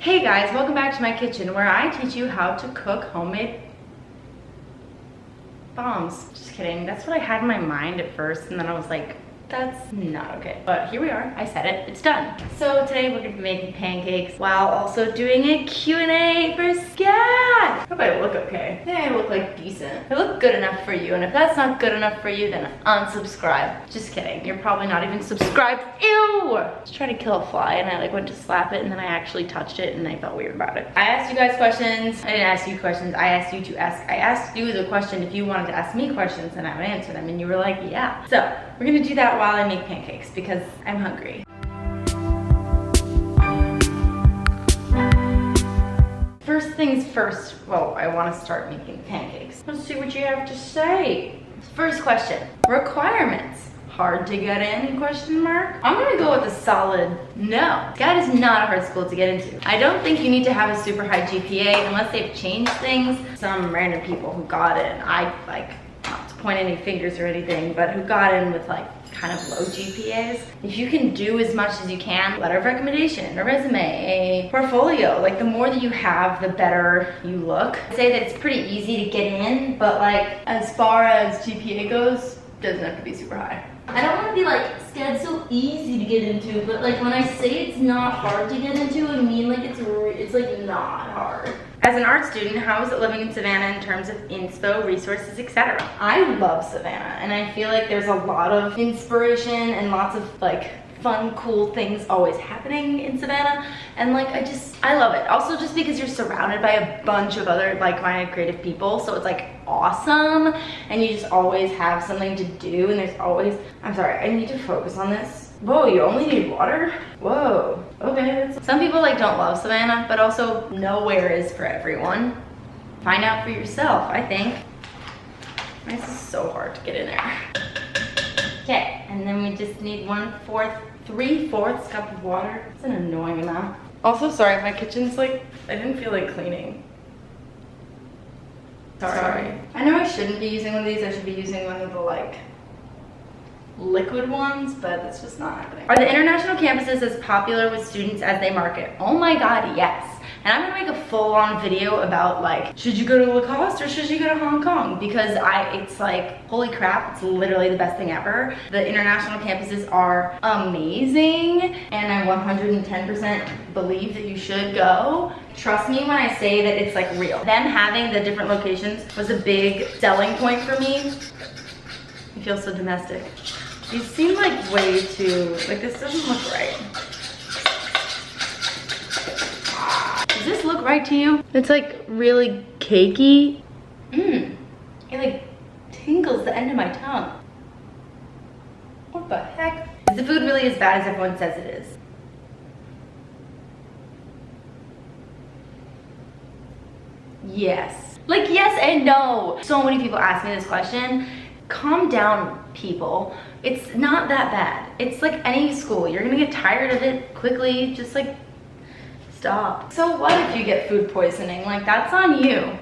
Hey guys, welcome back to my kitchen where I teach you how to cook homemade bombs. Just kidding, that's what I had in my mind at first, and then I was like, that's not okay. But here we are, I said it, it's done. So today we're gonna be making pancakes while also doing a Q&A for Scad. I hope I look okay. I think I look like decent. I look good enough for you, and if that's not good enough for you, then unsubscribe. Just kidding, you're probably not even subscribed. Ew! Just trying to kill a fly and I like went to slap it and then I actually touched it and I felt weird about it. I asked you guys questions. I didn't ask you questions, I asked you to ask. I asked you the question if you wanted to ask me questions and I would answer them, and you were like, yeah. So we're gonna do that while I make pancakes because I'm hungry. First things first, well, I want to start making pancakes. Let's see what you have to say. First question, requirements. Hard to get in, question mark? I'm gonna go with a solid no. Scad is not a hard school to get into. I don't think you need to have a super high GPA unless they've changed things. Some random people who got in, I like, not to point any fingers or anything, but who got in with like kind of low GPAs. If you can do as much as you can, letter of recommendation, a resume, a portfolio, like the more that you have, the better you look. I'd say that it's pretty easy to get in, but like as far as GPA goes, doesn't have to be super high. I don't want to be like, Scad's so easy to get into, but like when I say it's not hard to get into, I mean like it's like not hard. As an art student, how is it living in Savannah in terms of inspo, resources, etc.? I love Savannah, and I feel like there's a lot of inspiration and lots of like fun, cool things always happening in Savannah, and like I love it. Also just because you're surrounded by a bunch of other like-minded creative people, so it's like awesome, and you just always have something to do, and there's always, I'm sorry, I need to focus on this. Whoa, you only need water? Whoa, okay. Some people like don't love Savannah, but also nowhere is for everyone. Find out for yourself, I think. This is so hard to get in there. Okay, and then we just need 3/4 cup of water. It's an annoying amount. Also, sorry, my kitchen's like, I didn't feel like cleaning. Sorry. I know I shouldn't be using one of these, I should be using one of the like liquid ones, but that's just not happening. Are the international campuses as popular with students as they market? Oh my god, yes. And I'm gonna make a full-on video about like, should you go to Lacoste or should you go to Hong Kong? Because it's like, holy crap, it's literally the best thing ever. The international campuses are amazing, and I 110% believe that you should go. Trust me when I say that it's like real. Them having the different locations was a big selling point for me. You feel so domestic. These seem like way too, like this doesn't look right. Does this look right to you? It's like really cakey. It like tingles the end of my tongue. What the heck? Is the food really as bad as everyone says it is? Yes. Like yes and no. So many people ask me this question. Calm down, people. It's not that bad. It's like any school. You're gonna get tired of it quickly. Just like stop. So what if you get food poisoning? Like that's on you.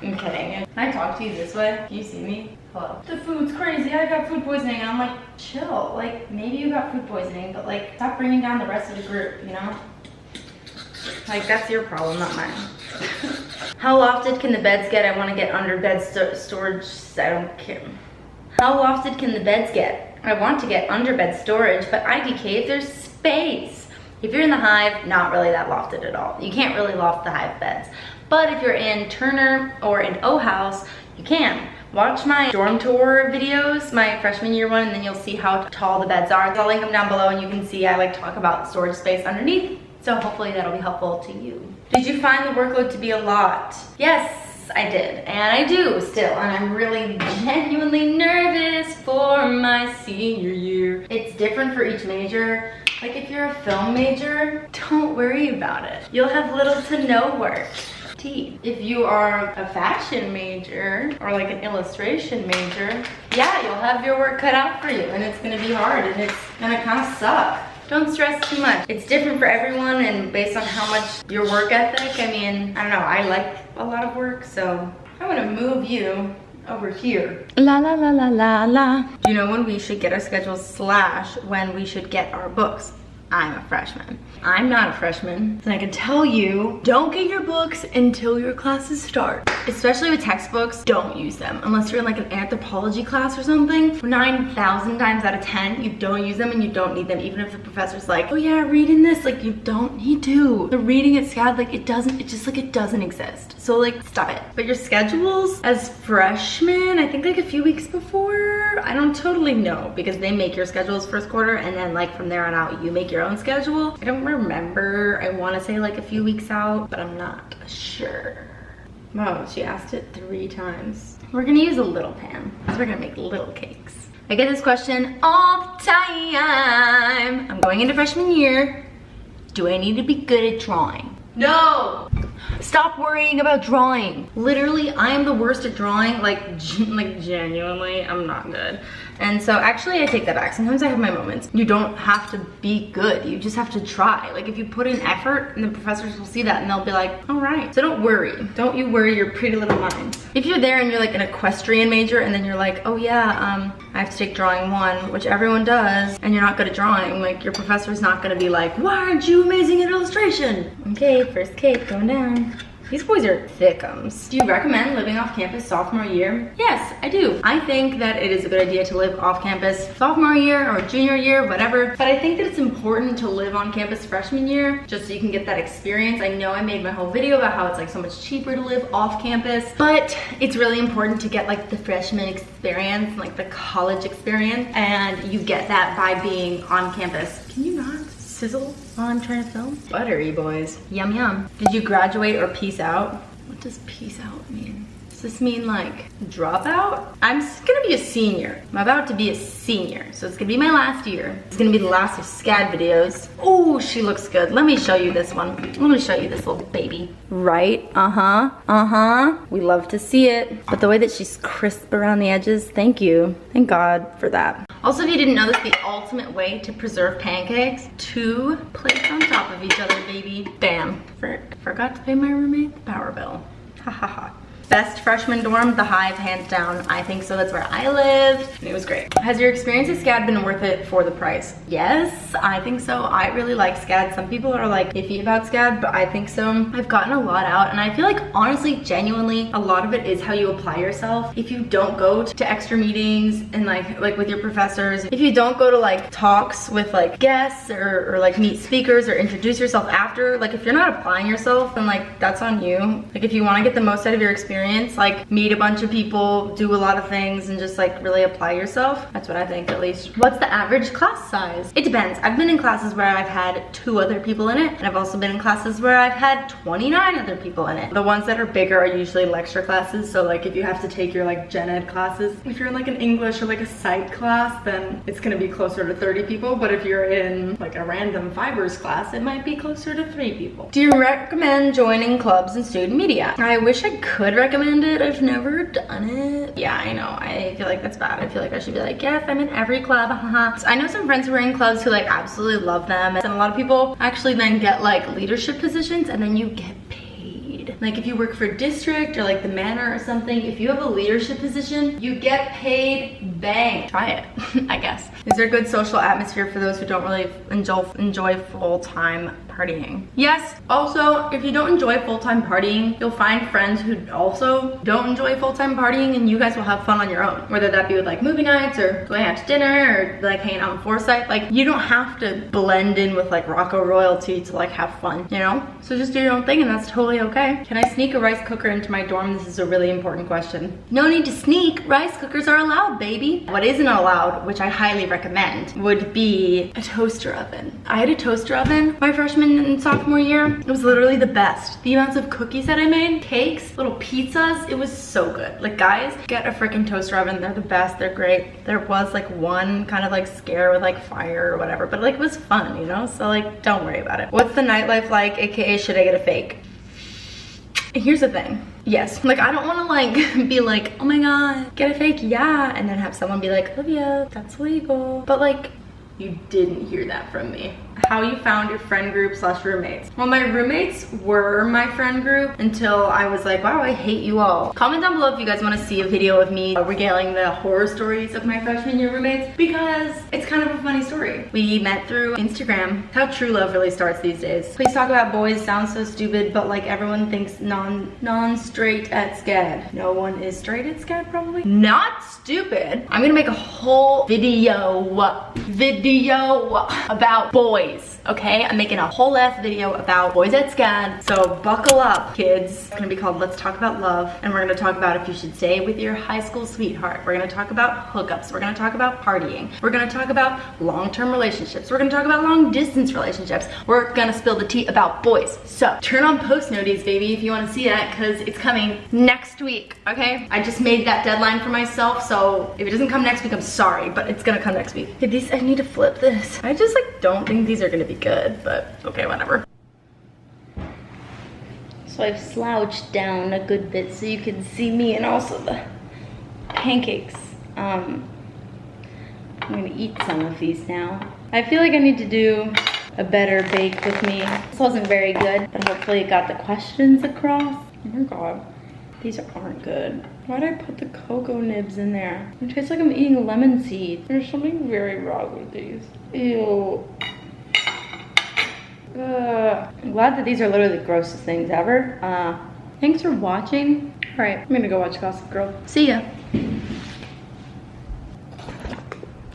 I'm kidding. Can I talk to you this way? Can you see me? Hello. The food's crazy. I got food poisoning. And I'm like, chill. Like maybe you got food poisoning, but like stop bringing down the rest of the group, you know? Like that's your problem, not mine. How lofted can the beds get? I want to get under bed storage. I don't care. How lofted can the beds get? I want to get under bed storage, but IDK if there's space. If you're in the Hive, not really that lofted at all. You can't really loft the Hive beds. But if you're in Turner or in O House, you can. Watch my dorm tour videos, my freshman year one, and then you'll see how tall the beds are. I'll link them down below, and you can see I like talk about storage space underneath. So hopefully that'll be helpful to you. Did you find the workload to be a lot? Yes, I did, and I do still, and I'm really genuinely nervous for my senior year. It's different for each major. Like if you're a film major, don't worry about it. You'll have little to no work. If you are a fashion major or like an illustration major, yeah, you'll have your work cut out for you, and it's gonna be hard, and it's gonna kind of suck. Don't stress too much. It's different for everyone, and based on how much your work ethic, I mean, I don't know, I like a lot of work, so I'm gonna move you over here. La la la la la la. Do you know when we should get our schedules / when we should get our books? I'm a freshman. I'm not a freshman, and I can tell you, don't get your books until your classes start. Especially with textbooks, don't use them unless you're in like an anthropology class or something. 9,000 times out of 10, you don't use them and you don't need them, even if the professor's like, oh yeah, reading this, like you don't need to. The reading at SCAD, like it doesn't exist. So like, stop it. But your schedules as freshmen, I think like a few weeks before, I don't totally know because they make your schedules first quarter and then like from there on out, you make your own schedule. I don't remember. I want to say like a few weeks out, but I'm not sure. Oh, she asked it 3 times. We're gonna use a little pan because we're gonna make little cakes. I get this question all the time. I'm going into freshman year. Do I need to be good at drawing? No! Stop worrying about drawing. Literally, I am the worst at drawing. Like genuinely, I'm not good. And so actually I take that back. Sometimes I have my moments. You don't have to be good. You just have to try. Like if you put in effort and the professors will see that and they'll be like, all right. So don't worry. Don't you worry your pretty little mind. If you're there and you're like an equestrian major and then you're like, oh yeah, I have to take drawing 1, which everyone does, and you're not good at drawing, like your professor's not gonna be like, why aren't you amazing at illustration? Okay, first cake going down. These boys are thickums. Do you recommend living off campus sophomore year? Yes, I do. I think that it is a good idea to live off campus sophomore year or junior year, whatever. But I think that it's important to live on campus freshman year, just so you can get that experience. I know I made my whole video about how it's like so much cheaper to live off campus, but it's really important to get like the freshman experience, like the college experience, and you get that by being on campus. Can you not sizzle while I'm trying to film? Buttery boys. Yum yum. Did you graduate or peace out? What does peace out mean? Does this mean like drop out? I'm gonna be a senior. I'm about to be a senior. So it's gonna be my last year. It's gonna be the last of SCAD videos. Oh, she looks good. Let me show you this one. Let me show you this little baby. Right, We love to see it. But the way that she's crisp around the edges, thank you. Thank God for that. Also, if you didn't know this, the ultimate way to preserve pancakes, 2 plates on top of each other, baby. Bam. Forgot to pay my roommate the power bill. Ha ha ha. Best freshman dorm, the Hive, hands down. I think so. That's where I lived, and it was great. Has your experience at SCAD been worth it for the price? Yes, I think so. I really like SCAD. Some people are like iffy about SCAD, but I think so. I've gotten a lot out, and I feel like honestly, genuinely, a lot of it is how you apply yourself. If you don't go to extra meetings and like with your professors, if you don't go to like talks with like guests or like meet speakers or introduce yourself after, like if you're not applying yourself, then like that's on you. Like if you want to get the most out of your experience, like meet a bunch of people, do a lot of things, and just like really apply yourself. That's what I think, at least. What's the average class size? It depends. I've been in classes where I've had 2 other people in it, and I've also been in classes where I've had 29 other people in it. The ones that are bigger are usually lecture classes, so like if you have to take your like gen ed classes, if you're in like an English or like a psych class, then it's gonna be closer to 30 people, but if you're in like a random fibers class, it might be closer to 3 people. Do you recommend joining clubs and student media? I wish I could recommend it. I've never done it. Yeah, I know. I feel like that's bad. I feel like I should be like, yes, I'm in every club. So I know some friends who are in clubs who like absolutely love them. And a lot of people actually then get like leadership positions, and then you get paid. Like if you work for district or like the manor or something, if you have a leadership position, you get paid bang. Try it, I guess. Is there a good social atmosphere for those who don't really enjoy full-time partying? Yes. Also, if you don't enjoy full-time partying, you'll find friends who also don't enjoy full-time partying, and you guys will have fun on your own. Whether that be with like movie nights or going out to dinner or like hanging out in Forsyth. Like you don't have to blend in with like Rocco royalty to like have fun, you know? So just do your own thing, and that's totally okay. Can I sneak a rice cooker into my dorm? This is a really important question. No need to sneak. Rice cookers are allowed, baby. What isn't allowed, which I highly recommend, would be a toaster oven. I had a toaster oven my freshman and sophomore year. It was literally the best. The amounts of cookies that I made, cakes, little pizzas, it was so good. Like guys, get a freaking toaster oven. They're the best. They're great. There was like one kind of like scare with like fire or whatever, but like it was fun, you know? So like don't worry about it. What's the nightlife like, aka should I get a fake? Here's the thing. Yes, like I don't want to like be like, oh my god, get a fake, yeah, and then have someone be like, Olivia, that's legal. But like, you didn't hear that from me. how you found your friend group / roommates. Well, my roommates were my friend group until I was like, wow, I hate you all. Comment down below if you guys want to see a video of me regaling the horror stories of my freshman year roommates, because it's kind of a funny story. We met through Instagram. How true love really starts these days. Please talk about boys sounds so stupid, but like everyone thinks non-straight at SCAD. No one is straight at SCAD probably. Not stupid. I'm gonna make a whole video about boys, okay? I'm making a whole ass video about boys at SCAD, so buckle up, kids. It's gonna be called Let's Talk About Love, and we're gonna talk about if you should stay with your high school sweetheart. We're gonna talk about hookups. We're gonna talk about partying. We're gonna talk about long-term relationships. We're gonna talk about long-distance relationships. We're gonna spill the tea about boys. So turn on post notice, baby, if you wanna see that, because it's coming next week, okay? I just made that deadline for myself, so if it doesn't come next week, I'm sorry, but it's gonna come next week. Okay, these, I need to flip this. I just like don't think these are gonna be good, but okay, whatever. So I've slouched down a good bit so you can see me and also the pancakes. I'm gonna eat some of these now. I feel like I need to do a better bake with me. This wasn't very good, but hopefully it got the questions across. Oh my god, these aren't good. Why'd I put the cocoa nibs in there? It tastes like I'm eating lemon seeds. There's something very wrong with these. Ew. I'm glad that these are literally the grossest things ever. Thanks for watching. All right, I'm gonna go watch Gossip Girl. See ya.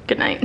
Good night.